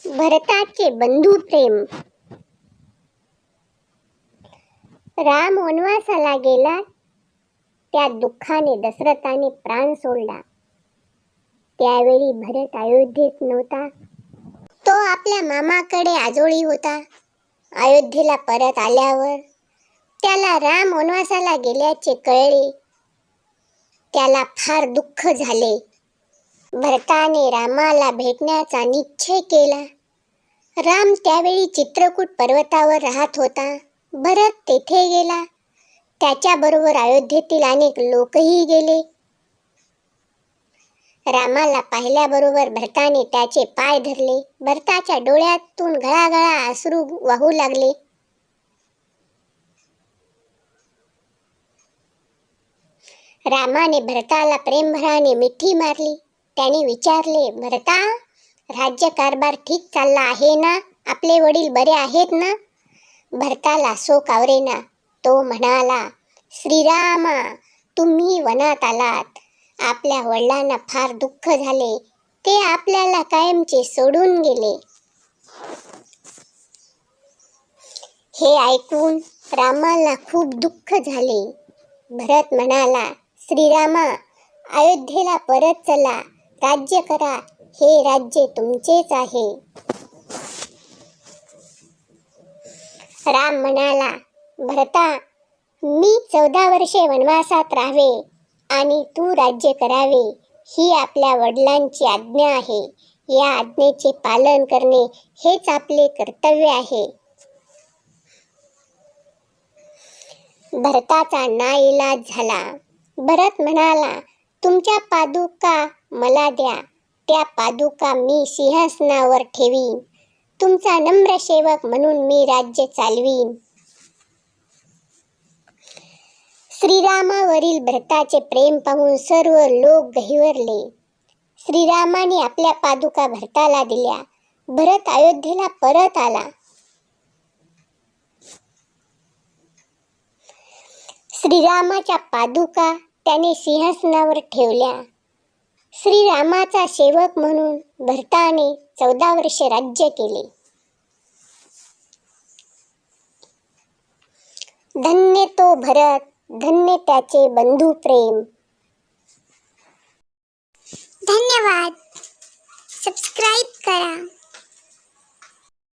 भरताचे बंधू प्रेम. राम वनवासाला गेला, त्या दुःखाने दशरथाने प्राण सोडला. त्यावेळी भरत अयोध्येत नव्हता. तो आपल्या मामाकडे आजोळी होता. अयोध्येला परत आल्यावर त्याला राम वनवासाला गेल्याचे कळले. त्याला फार दुःख झाले. भरताने रामाला भेटण्याचा निश्चय केला. राम त्यावेळी चित्रकूट पर्वतावर राहत होता. भरत तेथे गेला. त्याच्याबरोबर अयोध्येतील अनेक लोकही गेले. रामाला पाहिल्याबरोबर भरताने त्याचे पाय धरले. भरताच्या डोळ्यातून घळाघळा अश्रू वाहू लागले. रामाने भरताला प्रेमभराने मिठी मारली. त्याने विचारले, भरता, राज्यकारभार ठीक चालला आहे ना? आपले वडील बरे आहेत ना? भरताला शोक आवरेना. तो म्हणाला, श्रीरामा, तुम्ही वनात आलात. आपल्या वडिलांना फार दुःख झाले. ते आपल्याला कायमचे सोडून गेले. हे ऐकून रामाला खूप दुःख झाले. भरत म्हणाला, श्रीरामा, अयोध्येला परत चला. राज्य करा. हे राज्य तुमचेच आहे. राम म्हणाला, भरता, मी 14 वर्षे वनवासात राहावे आणि तू राज्य करावे, ही आपल्या वडिलांची आज्ञा आहे. या आज्ञेचे पालन करणे हेच आपले कर्तव्य आहे. भरताचा नाईलाज झाला. भरत म्हणाला, तुमच्या पादुका मला द्या. त्या पादुका मी सिंहासनावर ठेवीन. तुमचा नम्र सेवक म्हणून मी राज्य चालवीन. श्रीरामावरील भरताचे प्रेम पाहून सर्व लोक गहिवरले. श्रीरामाने आपल्या पादुका भरताला दिल्या. भरत अयोध्येला परत आला. श्रीरामाच्या पादुका त्याने सिंहासनावर ठेवल्या. श्रीरामाचा सेवक म्हणून भरताने 14 वर्षे राज्य केले. धन्य तो भरत, धन्य त्याचे बंधू प्रेम. धन्यवाद. सबस्क्राईब करा.